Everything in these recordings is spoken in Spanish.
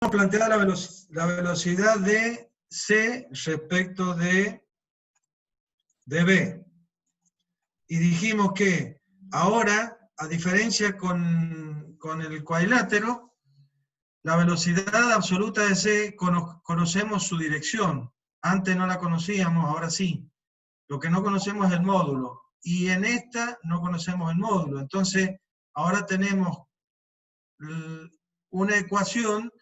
plantear la velocidad de C respecto de B. Y dijimos que ahora, a diferencia con el cuadrilátero, la velocidad absoluta de C conocemos su dirección. Antes no la conocíamos, ahora sí. Lo que no conocemos es el módulo. Y en esta no conocemos el módulo. Entonces, ahora tenemos una ecuación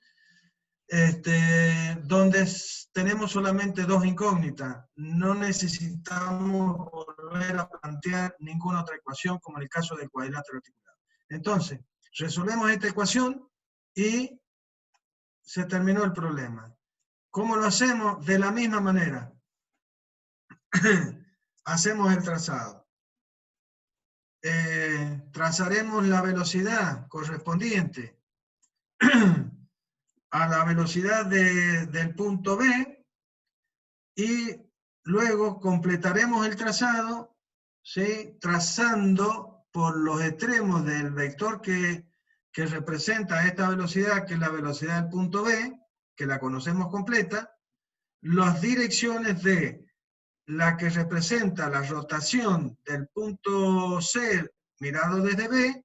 donde tenemos solamente dos incógnitas. No necesitamos volver a plantear ninguna otra ecuación, como en el caso del cuadrilátero articulado. Entonces, resolvemos esta ecuación y se terminó el problema. ¿Cómo lo hacemos? De la misma manera. Hacemos el trazado. Trazaremos la velocidad correspondiente a la velocidad del punto B y luego completaremos el trazado, ¿sí? Trazando por los extremos del vector que representa esta velocidad, que es la velocidad del punto B, que la conocemos completa, las direcciones de la que representa la rotación del punto C mirado desde B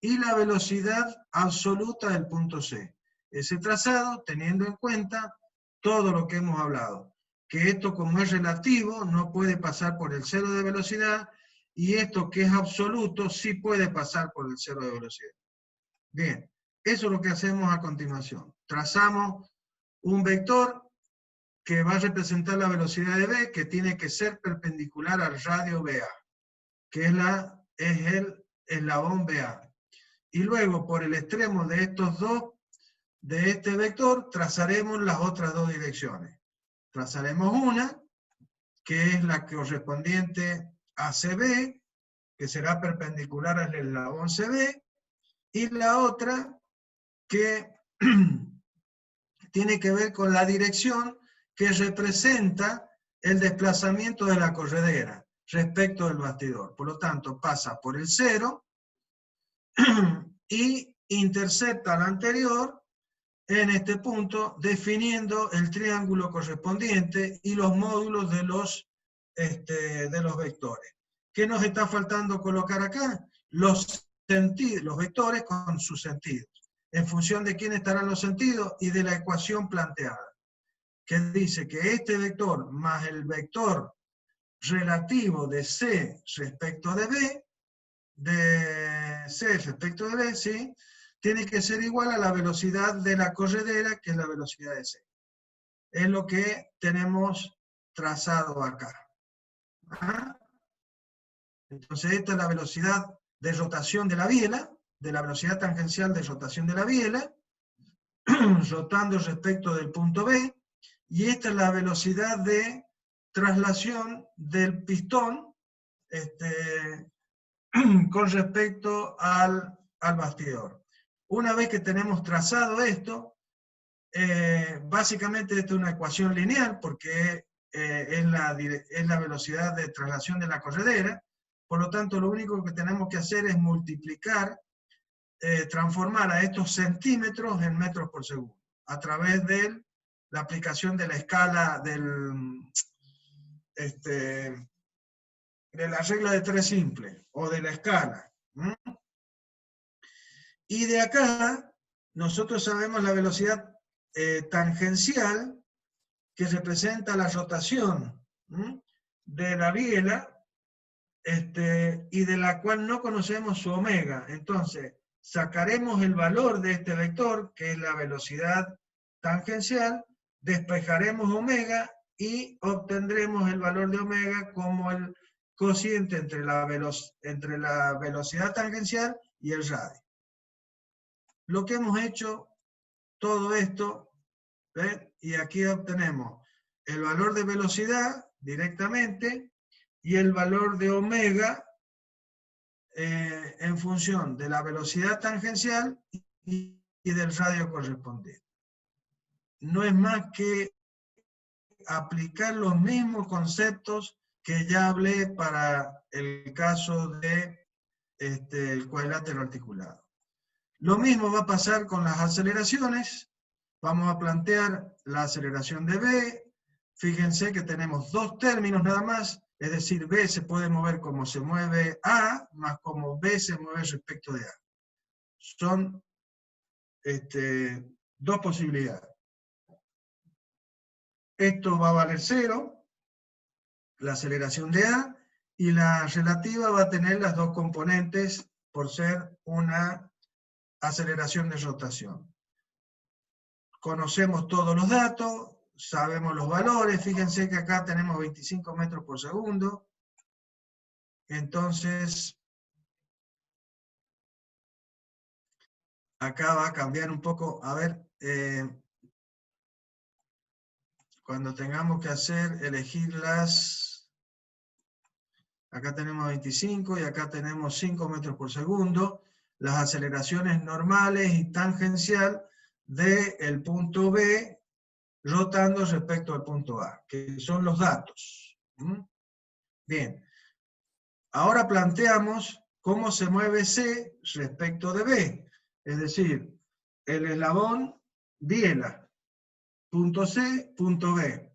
y la velocidad absoluta del punto C. Ese trazado teniendo en cuenta todo lo que hemos hablado, que esto como es relativo no puede pasar por el cero de velocidad y esto que es absoluto sí puede pasar por el cero de velocidad. Bien, eso es lo que hacemos a continuación. Trazamos un vector que va a representar la velocidad de B, que tiene que ser perpendicular al radio BA, que es el eslabón BA. Y luego, por el extremo de estos dos, de este vector, trazaremos las otras dos direcciones. Trazaremos una, que es la correspondiente a CB, que será perpendicular al eslabón CB, y la otra, que tiene que ver con la dirección que representa el desplazamiento de la corredera respecto del bastidor. Por lo tanto, pasa por el 0 y intercepta la anterior en este punto, definiendo el triángulo correspondiente y los módulos de los vectores. ¿Qué nos está faltando colocar acá? Los vectores con sus sentidos, en función de quién estarán los sentidos y de la ecuación planteada, que dice que este vector más el vector relativo de C respecto de B, ¿sí? Tiene que ser igual a la velocidad de la corredera, que es la velocidad de C. Es lo que tenemos trazado acá. ¿Ah? Entonces esta es la velocidad de rotación de la biela, de la velocidad tangencial de rotación de la biela, rotando respecto del punto B, y esta es la velocidad de traslación del pistón con respecto al bastidor. Una vez que tenemos trazado esto, básicamente esto es una ecuación lineal, porque es la velocidad de traslación de la corredera, por lo tanto lo único que tenemos que hacer es multiplicar, transformar a estos centímetros en metros por segundo, a través de la aplicación de la escala de la regla de 3 simple, o de la escala. Y de acá, nosotros sabemos la velocidad tangencial, que representa la rotación de la biela, y de la cual no conocemos su omega. Entonces, sacaremos el valor de este vector, que es la velocidad tangencial, despejaremos omega y obtendremos el valor de omega como el cociente entre la velocidad tangencial y el radio. Lo que hemos hecho, todo esto, ¿ven? Y aquí obtenemos el valor de velocidad directamente y el valor de omega en función de la velocidad tangencial y del radio correspondiente. No es más que aplicar los mismos conceptos que ya hablé para el caso de el cuadrilátero articulado. Lo mismo va a pasar con las aceleraciones. Vamos a plantear la aceleración de B. Fíjense que tenemos dos términos nada más, es decir, B se puede mover como se mueve A, más como B se mueve respecto de A. Son dos posibilidades. Esto va a valer 0, la aceleración de A, y la relativa va a tener las dos componentes por ser una aceleración de rotación. Conocemos todos los datos, sabemos los valores, fíjense que acá tenemos 25 metros por segundo, entonces acá va a cambiar un poco, a ver, cuando tengamos que elegir acá tenemos 25 y acá tenemos 5 metros por segundo, las aceleraciones normales y tangencial del punto B rotando respecto al punto A, que son los datos. Bien, ahora planteamos cómo se mueve C respecto de B, es decir, el eslabón biela, punto C, punto B.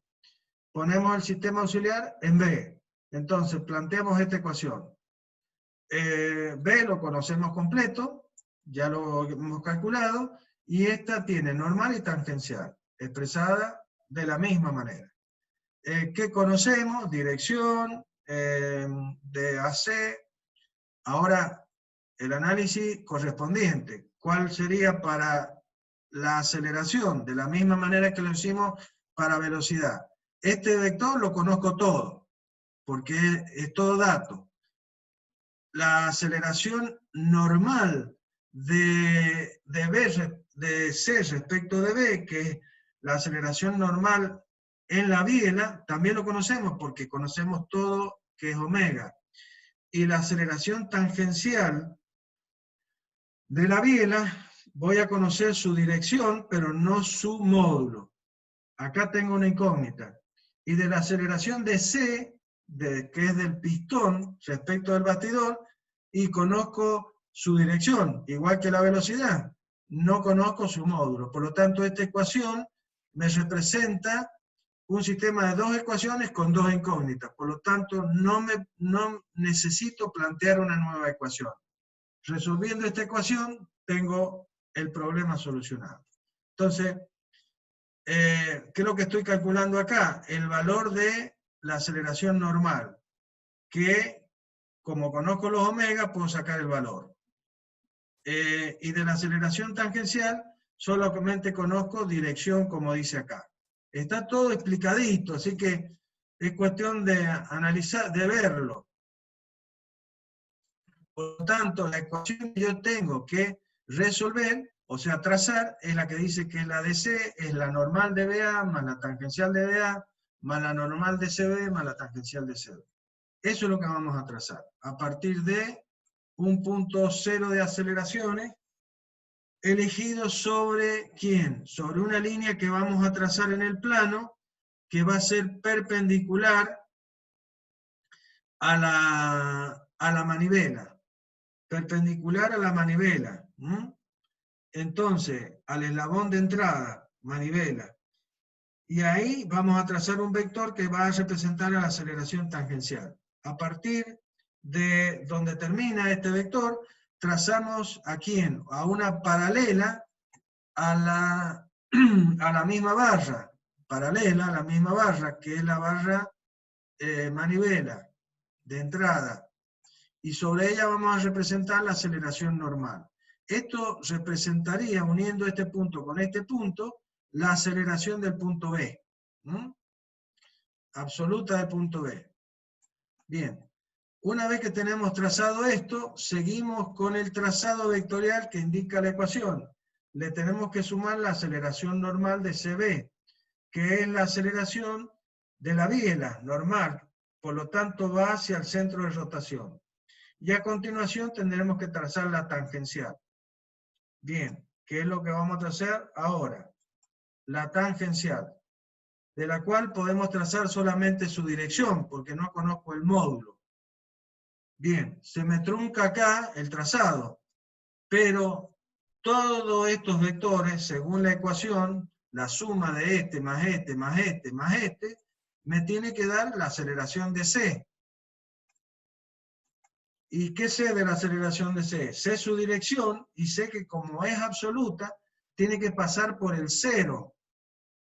Ponemos el sistema auxiliar en B. Entonces, planteamos esta ecuación. B lo conocemos completo, ya lo hemos calculado, y esta tiene normal y tangencial, expresada de la misma manera. ¿Qué conocemos? Dirección, de AC. Ahora, el análisis correspondiente. ¿Cuál sería para la aceleración? De la misma manera que lo hicimos para velocidad. Este vector lo conozco todo, porque es todo dato. La aceleración normal de C respecto de B, que es la aceleración normal en la biela, también lo conocemos porque conocemos todo que es omega. Y la aceleración tangencial de la biela, voy a conocer su dirección, pero no su módulo. Acá tengo una incógnita. Y de la aceleración de C, que es del pistón respecto del bastidor, y conozco su dirección, igual que la velocidad. No conozco su módulo. Por lo tanto, esta ecuación me representa un sistema de dos ecuaciones con dos incógnitas. Por lo tanto, no necesito plantear una nueva ecuación. Resolviendo esta ecuación, tengo el problema solucionado. Entonces, ¿qué es lo que estoy calculando acá? El valor de la aceleración normal, que como conozco los omega, puedo sacar el valor. Y de la aceleración tangencial, solamente conozco dirección, como dice acá. Está todo explicadito, así que es cuestión de analizar, de verlo. Por lo tanto, la ecuación que yo tengo que resolver, o sea, trazar, es la que dice que la de C es la normal de BA más la tangencial de BA, más la normal de CB más la tangencial de CB. Eso es lo que vamos a trazar, a partir de un punto cero de aceleraciones, elegido sobre ¿quién? Sobre una línea que vamos a trazar en el plano, que va a ser perpendicular a la manivela. Perpendicular a la manivela. Entonces, al eslabón de entrada, manivela. Y ahí vamos a trazar un vector que va a representar a la aceleración tangencial. A partir de donde termina este vector, trazamos ¿a quién? A una paralela a la misma barra. Paralela a la misma barra, que es la barra manivela de entrada. Y sobre ella vamos a representar la aceleración normal. Esto representaría, uniendo este punto con este punto, la aceleración del punto B. Absoluta del punto B. Bien. Una vez que tenemos trazado esto, seguimos con el trazado vectorial que indica la ecuación. Le tenemos que sumar la aceleración normal de CB, que es la aceleración de la biela normal. Por lo tanto, va hacia el centro de rotación. Y a continuación tendremos que trazar la tangencial. Bien, ¿qué es lo que vamos a trazar ahora? La tangencial, de la cual podemos trazar solamente su dirección, porque no conozco el módulo. Bien, se me trunca acá el trazado, pero todos estos vectores, según la ecuación, la suma de este más este más este más este, me tiene que dar la aceleración de C. ¿Y qué sé de la aceleración de C? Sé su dirección y sé que como es absoluta, tiene que pasar por el cero.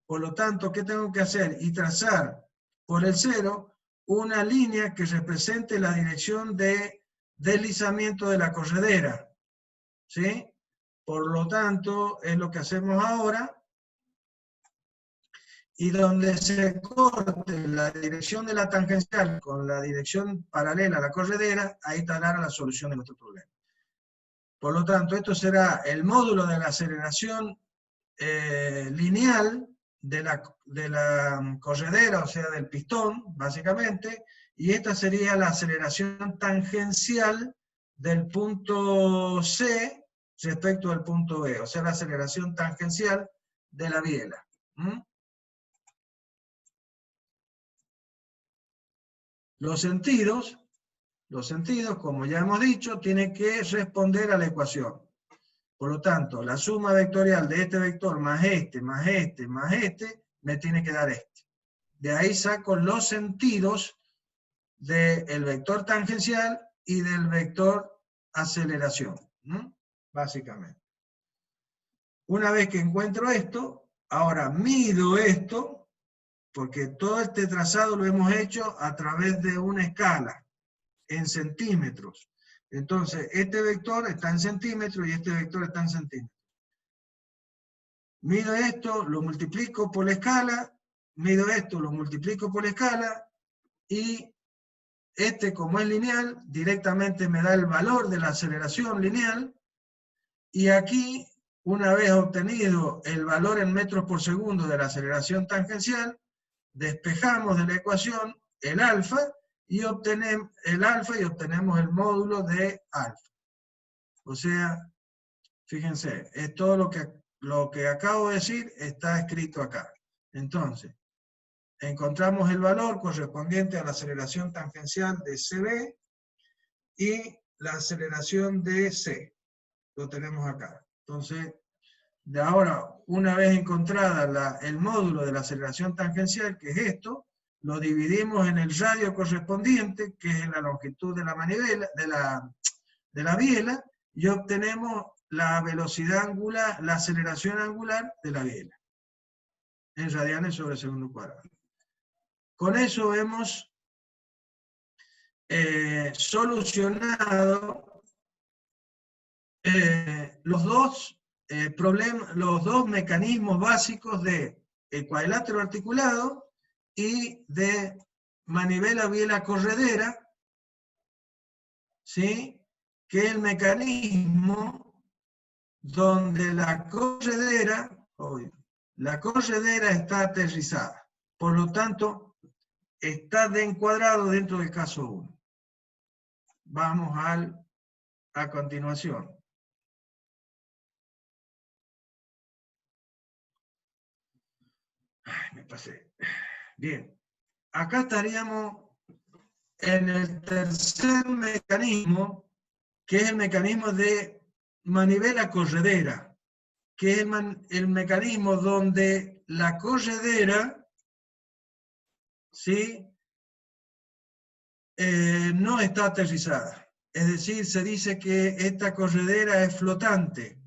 Por lo tanto, ¿qué tengo que hacer? Y trazar por el cero una línea que represente la dirección de deslizamiento de la corredera. ¿Sí? Por lo tanto, es lo que hacemos ahora. Y donde se corte la dirección de la tangencial con la dirección paralela a la corredera, ahí estará la solución de nuestro problema. Por lo tanto, esto será el módulo de la aceleración lineal de la corredera, o sea, del pistón, básicamente, y esta sería la aceleración tangencial del punto C respecto al punto B, o sea, la aceleración tangencial de la biela. Los sentidos, como ya hemos dicho, tienen que responder a la ecuación. Por lo tanto, la suma vectorial de este vector más este, más este, más este, me tiene que dar este. De ahí saco los sentidos del vector tangencial y del vector aceleración, básicamente. Una vez que encuentro esto, ahora mido esto, porque todo este trazado lo hemos hecho a través de una escala, en centímetros. Entonces, este vector está en centímetros y este vector está en centímetros. Mido esto, lo multiplico por la escala, mido esto, lo multiplico por la escala, y este, como es lineal, directamente me da el valor de la aceleración lineal, y aquí, una vez obtenido el valor en metros por segundo de la aceleración tangencial, despejamos de la ecuación el alfa, y obtenemos el módulo de alfa. O sea, fíjense, es todo lo que acabo de decir está escrito acá. Entonces, encontramos el valor correspondiente a la aceleración tangencial de CB y la aceleración de C. Lo tenemos acá. Entonces, de ahora, una vez encontrada el módulo de la aceleración tangencial, que es esto, lo dividimos en el radio correspondiente, que es la longitud de la manivela, de la biela, y obtenemos la velocidad angular, la aceleración angular de la biela, en radianes sobre segundo cuadrado. Con eso hemos solucionado los dos mecanismos básicos de cuadrilátero articulado y de manivela biela corredera, ¿sí? Que es el mecanismo donde la corredera está aterrizada. Por lo tanto, está de encuadrado dentro del caso 1. Vamos a continuación. Ay, me pasé. Bien. Acá estaríamos en el tercer mecanismo, que es el mecanismo de manivela corredera, que es el mecanismo donde la corredera, ¿sí? No está aterrizada. Es decir, se dice que esta corredera es flotante.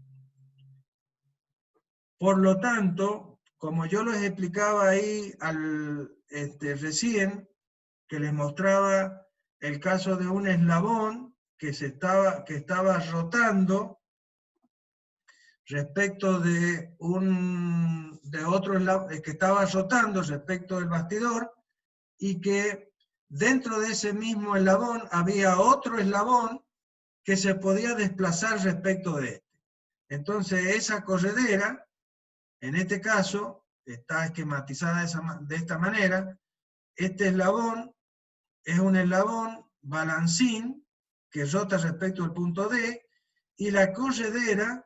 Por lo tanto, como yo les explicaba ahí recién, que les mostraba el caso de un eslabón que estaba rotando respecto de otro eslabón, que estaba rotando respecto del bastidor, y que dentro de ese mismo eslabón había otro eslabón que se podía desplazar respecto de este. Entonces esa corredera, en este caso, está esquematizada de esta manera. Este eslabón es un eslabón balancín que rota respecto al punto D, y la corredera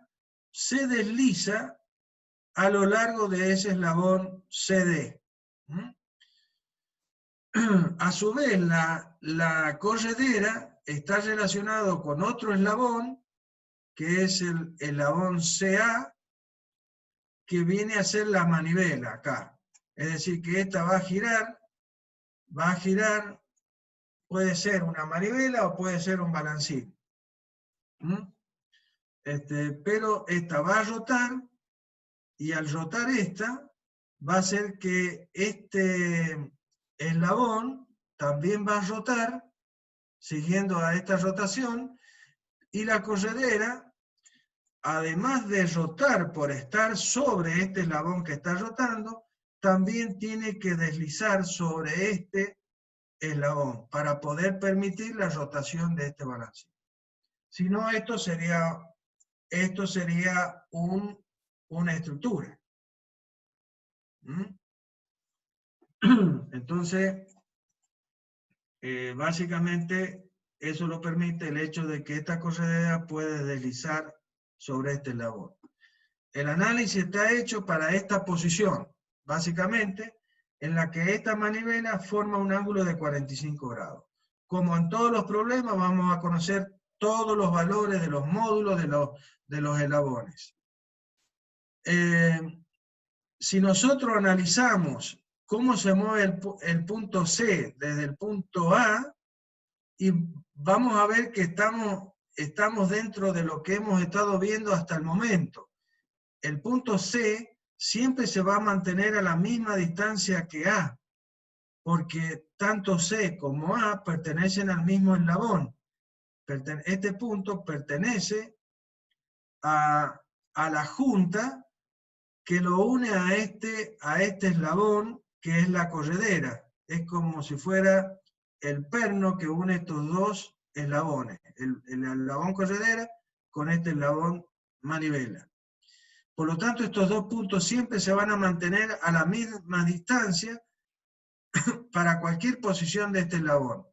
se desliza a lo largo de ese eslabón CD. A su vez, la corredera está relacionado con otro eslabón, que es el eslabón CA, que viene a ser la manivela acá. Es decir, que esta va a girar, puede ser una manivela o puede ser un balancín. Pero esta va a rotar, y al rotar esta, va a hacer que este eslabón también va a rotar, siguiendo a esta rotación, y la corredera, además de rotar por estar sobre este eslabón que está rotando, también tiene que deslizar sobre este eslabón para poder permitir la rotación de este balance. Si no, esto sería una estructura. Entonces, básicamente, eso lo permite el hecho de que esta corredera puede deslizar sobre este eslabón. El análisis está hecho para esta posición, básicamente, en la que esta manivela forma un ángulo de 45 grados. Como en todos los problemas, vamos a conocer todos los valores de los módulos de los eslabones. Si nosotros analizamos cómo se mueve el punto C desde el punto A, y vamos a ver que estamos dentro de lo que hemos estado viendo hasta el momento. El punto C siempre se va a mantener a la misma distancia que A, porque tanto C como A pertenecen al mismo eslabón. Este punto pertenece a la junta que lo une a este eslabón, que es la corredera. Es como si fuera el perno que une estos dos eslabones, el eslabón corredera con este eslabón manivela. Por lo tanto, estos dos puntos siempre se van a mantener a la misma distancia para cualquier posición de este eslabón.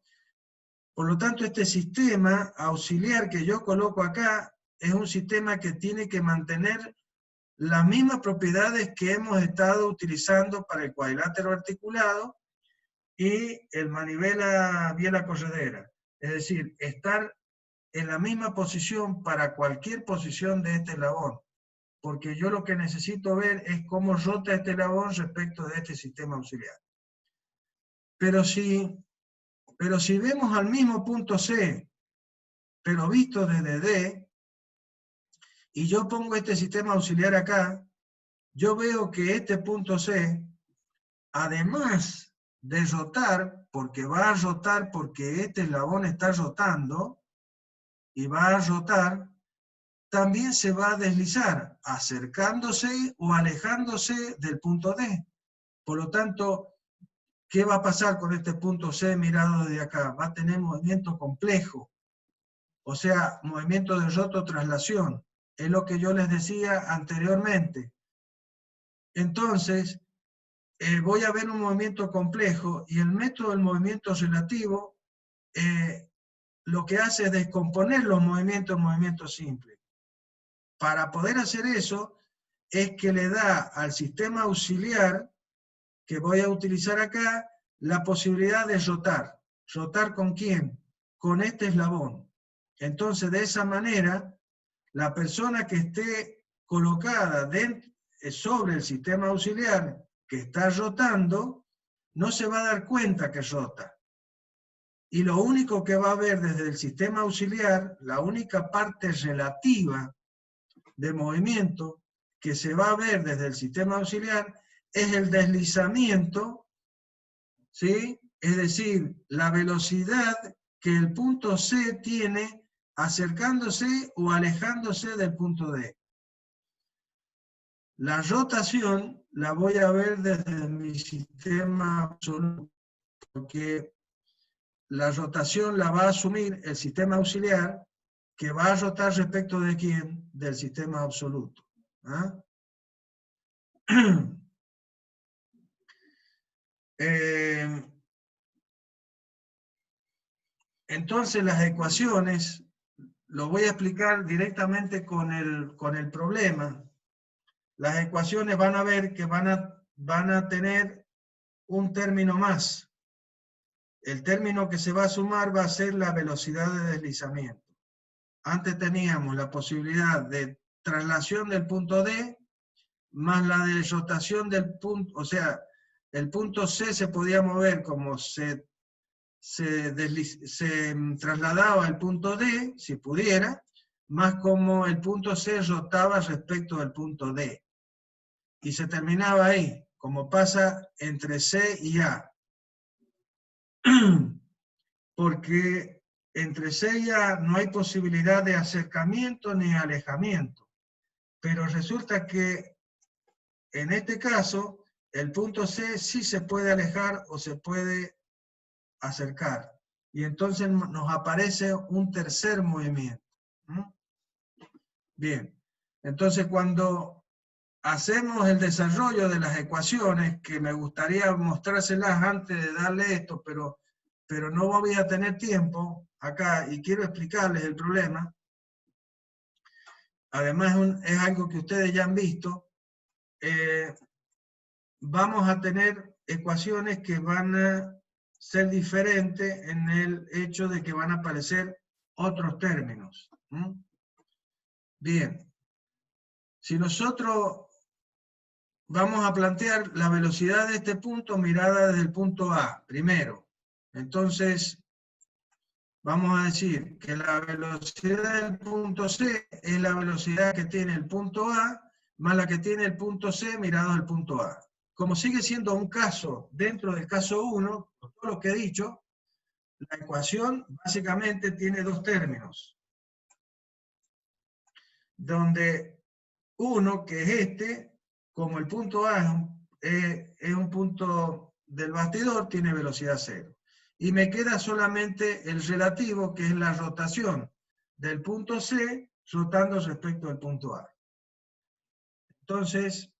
Por lo tanto, este sistema auxiliar que yo coloco acá es un sistema que tiene que mantener las mismas propiedades que hemos estado utilizando para el cuadrilátero articulado y el manivela biela corredera. Es decir, estar en la misma posición para cualquier posición de este eslabón. Porque yo lo que necesito ver es cómo rota este eslabón respecto de este sistema auxiliar. Pero si vemos al mismo punto C, pero visto desde D, y yo pongo este sistema auxiliar acá, yo veo que este punto C, además de rotar, porque va a rotar porque este eslabón está rotando, y va a rotar, también se va a deslizar, acercándose o alejándose del punto D. Por lo tanto, ¿qué va a pasar con este punto C mirado desde acá? Va a tener movimiento complejo, o sea, movimiento de rototraslación. Es lo que yo les decía anteriormente. Entonces, voy a ver un movimiento complejo y el método del movimiento relativo lo que hace es descomponer los movimientos en movimientos simples. Para poder hacer eso, es que le da al sistema auxiliar que voy a utilizar acá la posibilidad de rotar. ¿Rotar con quién? Con este eslabón. Entonces, de esa manera, la persona que esté colocada sobre el sistema auxiliar que está rotando, no se va a dar cuenta que rota. Y lo único que va a ver desde el sistema auxiliar, la única parte relativa de movimiento que se va a ver desde el sistema auxiliar, es el deslizamiento, ¿sí? Es decir, la velocidad que el punto C tiene acercándose o alejándose del punto D. La rotación la voy a ver desde mi sistema absoluto, porque la rotación la va a asumir el sistema auxiliar, que va a rotar respecto de quién? Del sistema absoluto. ¿Ah? Entonces las ecuaciones, lo voy a explicar directamente con el problema. Las ecuaciones van a ver que van a tener un término más. El término que se va a sumar va a ser la velocidad de deslizamiento. Antes teníamos la posibilidad de traslación del punto D más la de rotación del punto, o sea, el punto C se podía mover como se trasladaba al punto D, si pudiera, más como el punto C rotaba respecto al punto D. Y se terminaba ahí, como pasa entre C y A. Porque entre C y A no hay posibilidad de acercamiento ni alejamiento. Pero resulta que en este caso, el punto C sí se puede alejar o se puede acercar. Y entonces nos aparece un tercer movimiento. Bien, entonces cuando hacemos el desarrollo de las ecuaciones, que me gustaría mostrárselas antes de darle esto, pero no voy a tener tiempo acá y quiero explicarles el problema. Además es algo que ustedes ya han visto. Vamos a tener ecuaciones que van a ser diferentes en el hecho de que van a aparecer otros términos. Bien, si nosotros vamos a plantear la velocidad de este punto mirada desde el punto A, primero. Entonces, vamos a decir que la velocidad del punto C es la velocidad que tiene el punto A más la que tiene el punto C mirado al punto A. Como sigue siendo un caso dentro del caso 1, por todo lo que he dicho, la ecuación básicamente tiene dos términos. Donde uno, que es este, como el punto A es un punto del bastidor, tiene velocidad cero. Y me queda solamente el relativo, que es la rotación del punto C rotando respecto al punto A. Entonces,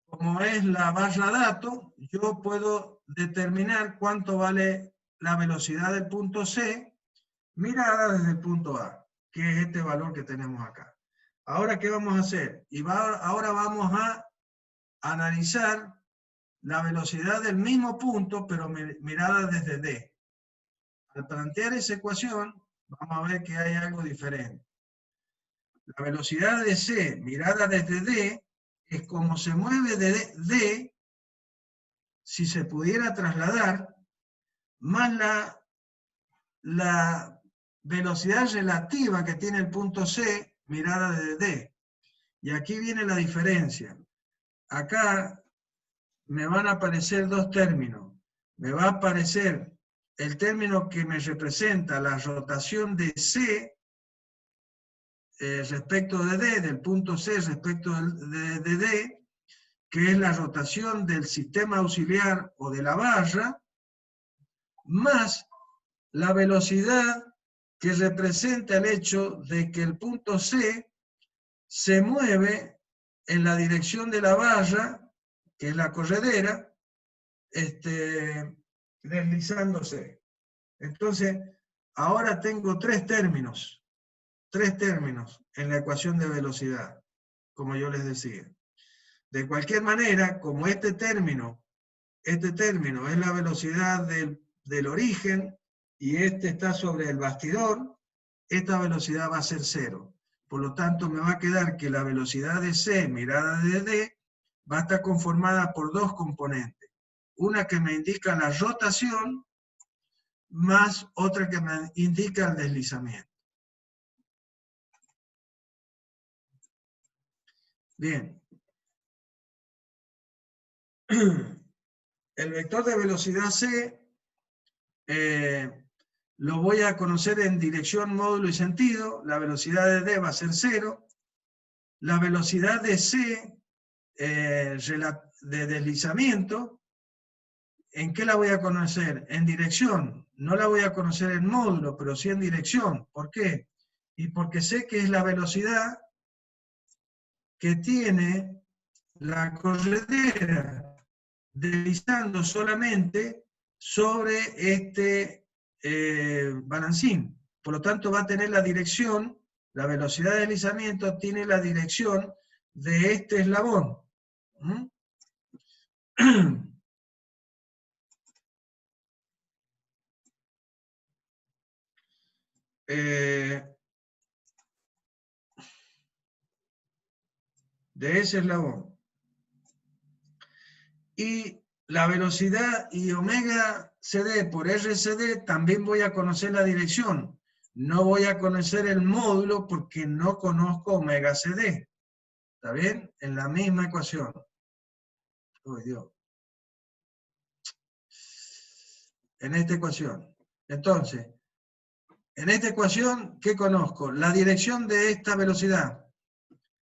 como es la barra dato, yo puedo determinar cuánto vale la velocidad del punto C mirada desde el punto A, que es este valor que tenemos acá. Ahora, ¿qué vamos a hacer? Ahora vamos a analizar la velocidad del mismo punto, pero mirada desde D. Al plantear esa ecuación, vamos a ver que hay algo diferente. La velocidad de C mirada desde D es como se mueve de D, si se pudiera trasladar, más la velocidad relativa que tiene el punto C mirada desde D. Y aquí viene la diferencia. Acá me van a aparecer dos términos. Me va a aparecer el término que me representa la rotación de C respecto de D, del punto C respecto de D, que es la rotación del sistema auxiliar o de la barra, más la velocidad que representa el hecho de que el punto C se mueve en la dirección de la barra, que es la corredera, deslizándose. Entonces, ahora tengo tres términos en la ecuación de velocidad, como yo les decía. De cualquier manera, como este término es la velocidad del origen y este está sobre el bastidor, esta velocidad va a ser cero. Por lo tanto, me va a quedar que la velocidad de C mirada de D va a estar conformada por dos componentes. Una que me indica la rotación, más otra que me indica el deslizamiento. Bien. El vector de velocidad C lo voy a conocer en dirección, módulo y sentido. La velocidad de D va a ser 0. La velocidad de C de deslizamiento, ¿en qué la voy a conocer? En dirección. No la voy a conocer en módulo, pero sí en dirección. ¿Por qué? Y porque sé que es la velocidad que tiene la corredera deslizando solamente sobre este balancín. Por lo tanto, va a tener la dirección, la velocidad de deslizamiento tiene la dirección de este eslabón. de ese eslabón. Y la velocidad y omega CD por RCD también voy a conocer la dirección. No voy a conocer el módulo porque no conozco omega CD. ¿Está bien? En la misma ecuación. ¡Oh, Dios! En esta ecuación. Entonces, en esta ecuación, ¿qué conozco? La dirección de esta velocidad.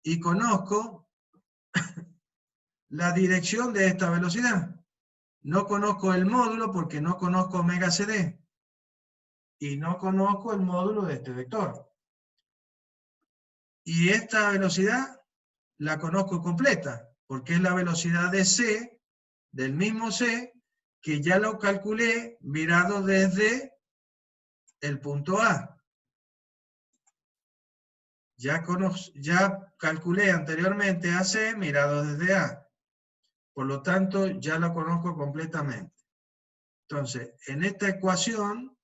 Y conozco la dirección de esta velocidad. No conozco el módulo porque no conozco omega CD. Y no conozco el módulo de este vector. Y esta velocidad la conozco completa, porque es la velocidad de C, del mismo C, que ya lo calculé mirado desde el punto A. Ya calculé anteriormente a C mirado desde A. Por lo tanto, ya lo conozco completamente. Entonces, en esta ecuación,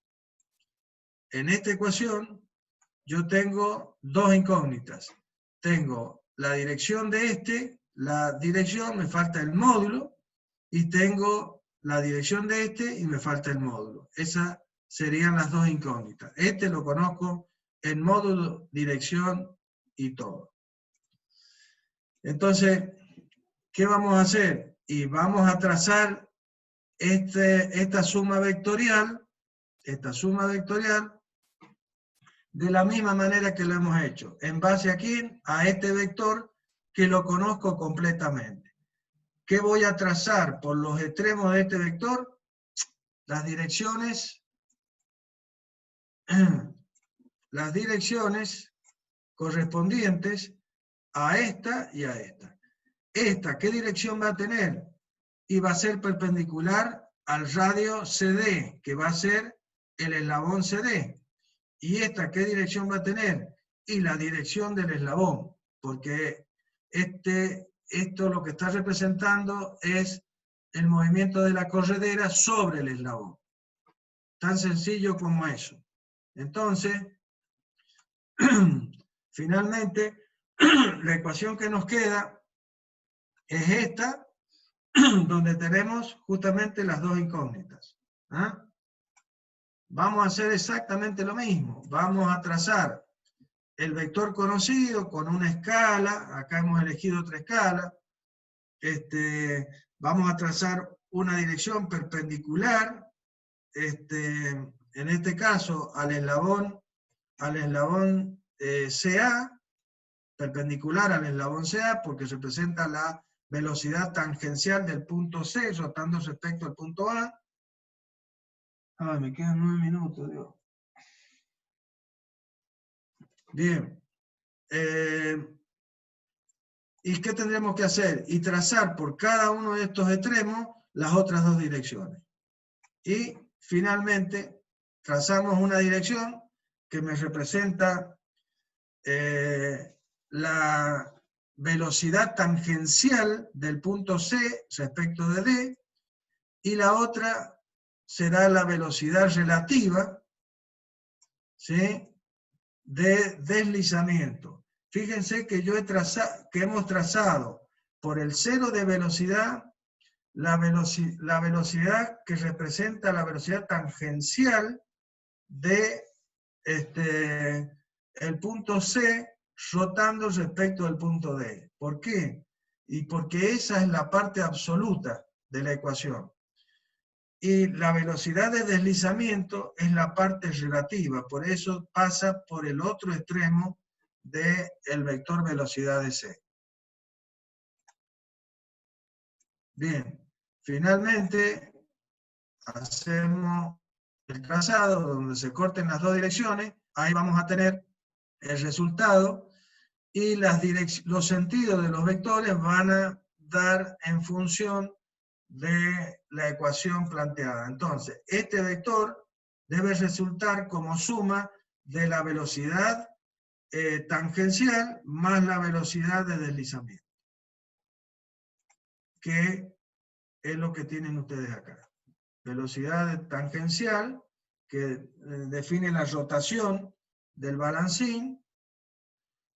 yo tengo dos incógnitas. Tengo la dirección de la dirección, me falta el módulo, y tengo la dirección de y me falta el módulo. Esas serían las dos incógnitas. Lo conozco en módulo, dirección y todo. Entonces, ¿qué vamos a hacer? Y vamos a trazar esta suma vectorial, de la misma manera que lo hemos hecho, en base aquí a este vector que lo conozco completamente. ¿Qué voy a trazar por los extremos de este vector? Las direcciones correspondientes a esta y a esta. ¿Esta qué dirección va a tener? Y va a ser perpendicular al radio CD, que va a ser el eslabón CD. ¿Y esta qué dirección va a tener? Y la dirección del eslabón, porque esto lo que está representando es el movimiento de la corredera sobre el eslabón. Tan sencillo como eso. Entonces, finalmente, la ecuación que nos queda es esta, donde tenemos justamente las dos incógnitas. ¿Ah? Vamos a hacer exactamente lo mismo. Vamos a trazar el vector conocido con una escala. Acá hemos elegido otra escala. Vamos a trazar una dirección perpendicular, en este caso al eslabón CA, perpendicular al eslabón CA, porque representa la velocidad tangencial del punto C, rotando respecto al punto A. Ay, me quedan 9 minutos, Dios. Bien. ¿Y qué tendremos que hacer? Y trazar por cada uno de estos extremos las otras dos direcciones. Y finalmente trazamos una dirección que me representa la velocidad tangencial del punto C respecto de D, y la otra será la velocidad relativa, ¿sí?, de deslizamiento. Fíjense que hemos trazado por el cero de velocidad la velocidad que representa la velocidad tangencial de el punto C rotando respecto del punto D. ¿Por qué? Y porque esa es la parte absoluta de la ecuación. Y la velocidad de deslizamiento es la parte relativa, por eso pasa por el otro extremo del vector velocidad de C. Bien, finalmente hacemos el trazado donde se corten las dos direcciones, ahí vamos a tener el resultado, y los sentidos de los vectores van a dar en función de la ecuación planteada. Entonces, este vector debe resultar como suma de la velocidad tangencial más la velocidad de deslizamiento, que es lo que tienen ustedes acá. Velocidad tangencial, que define la rotación del balancín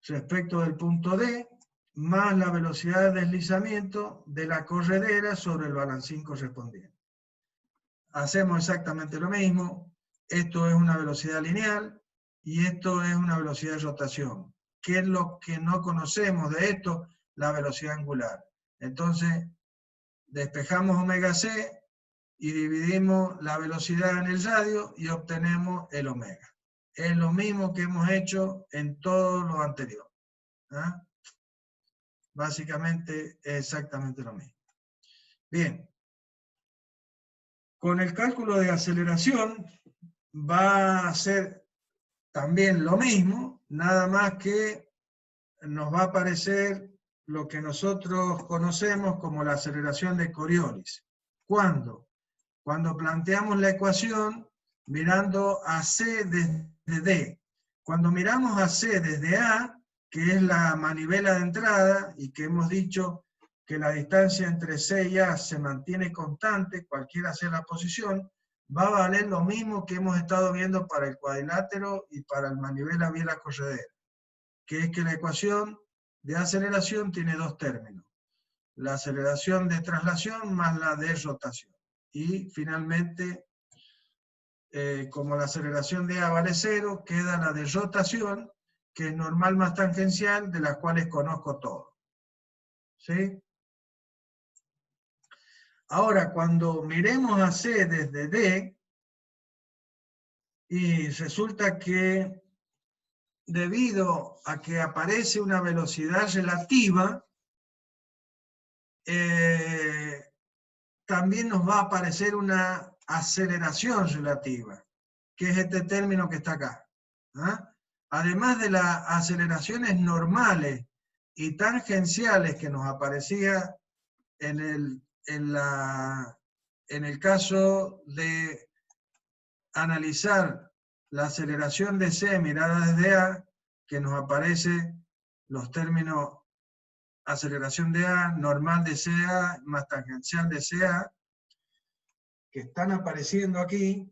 respecto del punto D, más la velocidad de deslizamiento de la corredera sobre el balancín correspondiente. Hacemos exactamente lo mismo. Esto es una velocidad lineal y esto es una velocidad de rotación. ¿Qué es lo que no conocemos de esto? La velocidad angular. Entonces, despejamos omega c y dividimos la velocidad en el radio y obtenemos el omega. Es lo mismo que hemos hecho en todo lo anterior. ¿Ah? Básicamente es exactamente lo mismo. Bien. Con el cálculo de aceleración va a ser también lo mismo, nada más que nos va a aparecer lo que nosotros conocemos como la aceleración de Coriolis. ¿Cuándo? Cuando planteamos la ecuación mirando a C desde D. Cuando miramos a C desde A, que es la manivela de entrada, y que hemos dicho que la distancia entre C y A se mantiene constante, cualquiera sea la posición, va a valer lo mismo que hemos estado viendo para el cuadrilátero y para el manivela biela corredera, que es que la ecuación de aceleración tiene dos términos, la aceleración de traslación más la de rotación. Y finalmente, como la aceleración de A vale 0, queda la de rotación, que es normal más tangencial, de las cuales conozco todo. ¿Sí? Ahora, cuando miremos a C desde D, y resulta que debido a que aparece una velocidad relativa, también nos va a aparecer una aceleración relativa, que es este término que está acá. ¿Ah? Además de las aceleraciones normales y tangenciales que nos aparecía en el caso de analizar la aceleración de C mirada desde A, que nos aparece los términos aceleración de A, normal de CA, más tangencial de CA, que están apareciendo aquí,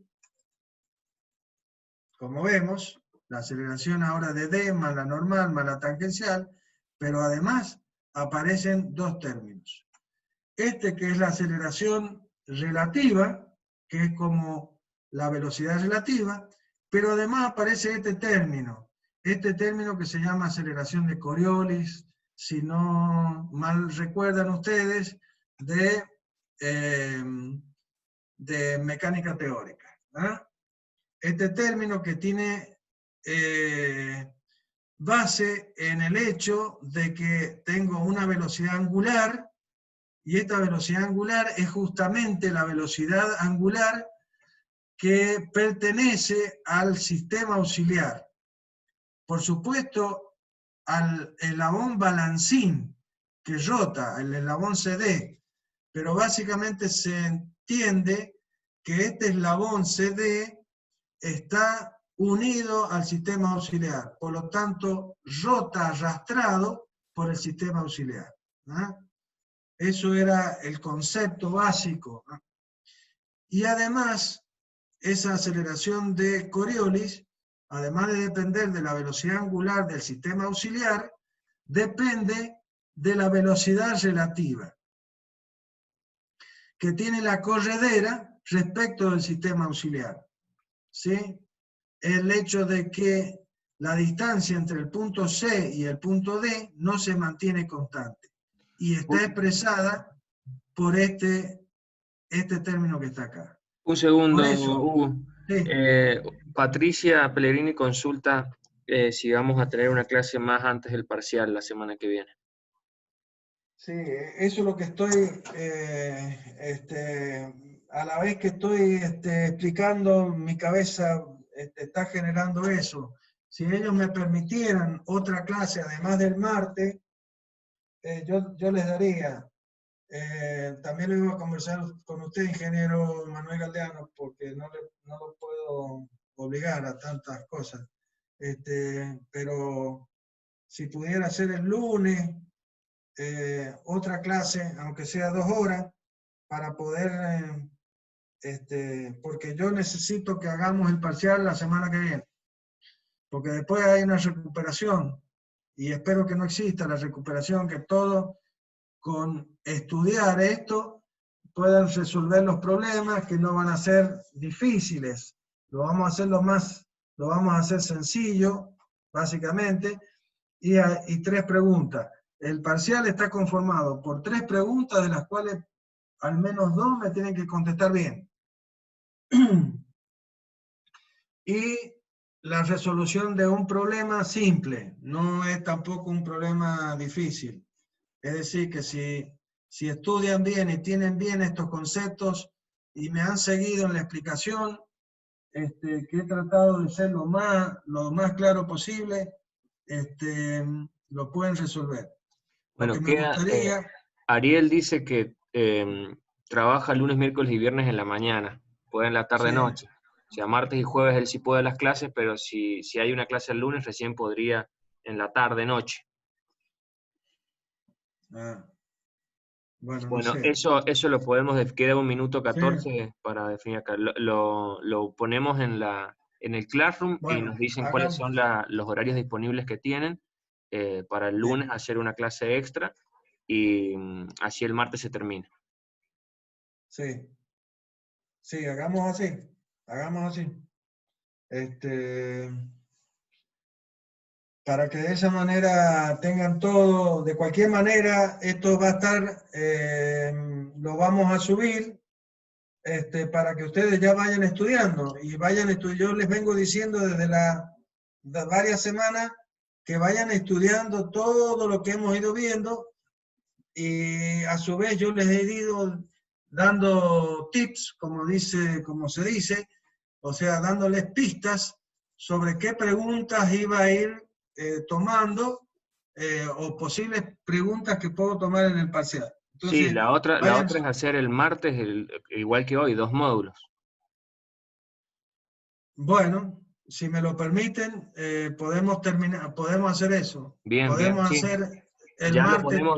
como vemos, la aceleración ahora de D más la normal más la tangencial, pero además aparecen dos términos. Este que es la aceleración relativa, que es como la velocidad relativa, pero además aparece este término que se llama aceleración de Coriolis, si no mal recuerdan ustedes, de mecánica teórica. ¿Ah? Este término que tiene base en el hecho de que tengo una velocidad angular, y esta velocidad angular es justamente la velocidad angular que pertenece al sistema auxiliar. Por supuesto, al eslabón balancín que rota, el eslabón CD, pero básicamente se entiende que este eslabón CD está unido al sistema auxiliar, por lo tanto rota arrastrado por el sistema auxiliar. ¿Ah? Eso era el concepto básico. ¿No? Y además, esa aceleración de Coriolis, además de depender de la velocidad angular del sistema auxiliar, depende de la velocidad relativa que tiene la corredera respecto del sistema auxiliar. ¿Sí? El hecho de que la distancia entre el punto C y el punto D no se mantiene constante y está expresada por este término que está acá. Un segundo, Por eso, Hugo. sí. Patricia Pellegrini consulta si vamos a tener una clase más antes del parcial la semana que viene. Sí, eso es lo que estoy, a la vez que estoy explicando, mi cabeza está generando eso. Si ellos me permitieran otra clase, además del martes, yo les daría. También lo iba a conversar con usted, ingeniero Manuel Galdeano, porque no lo puedo obligar a tantas cosas. Pero si pudiera ser el lunes, otra clase, aunque sea 2 horas, para poder, porque yo necesito que hagamos el parcial la semana que viene, porque después hay una recuperación. y espero que no exista la recuperación, que todos con estudiar esto puedan resolver los problemas, que no van a ser difíciles. Lo vamos a hacer sencillo, básicamente, y 3 preguntas. El parcial está conformado por 3 preguntas, de las cuales al menos 2 me tienen que contestar bien. Y la resolución de un problema simple, no es tampoco un problema difícil. Es decir, que si estudian bien y tienen bien estos conceptos y me han seguido en la explicación, que he tratado de ser lo más claro posible, lo pueden resolver. Bueno, Lo que me gustaría... Ariel dice que trabaja lunes, miércoles y viernes en la mañana, puede en la tarde-noche. O sea, martes y jueves él sí puede las clases, pero si hay una clase el lunes, recién podría en la tarde-noche. Bueno, no Bueno, sé. eso lo podemos, queda 1 minuto 14 Sí. para definir acá. Lo ponemos en el Classroom y Bueno, nos dicen cuáles hagamos. son los horarios disponibles que tienen para el lunes hacer una clase extra y así el martes se termina. Sí. Sí, hagamos así. Hagamos así. Para que de esa manera tengan todo. De cualquier manera, esto va a estar, lo vamos a subir, para que ustedes ya vayan estudiando. Y vayan estudiando. Yo les vengo diciendo desde varias semanas que vayan estudiando todo lo que hemos ido viendo. Y a su vez yo les he ido dando tips, como se dice, o sea, dándoles pistas sobre qué preguntas iba a ir tomando, o posibles preguntas que puedo tomar en el parcial. Entonces, Sí, la otra vayan. es hacer el martes, igual que hoy, 2 módulos. Bueno, si me lo permiten, podemos hacer eso. Bien, Podemos sí. hacer el Ya lo martes. ponemos.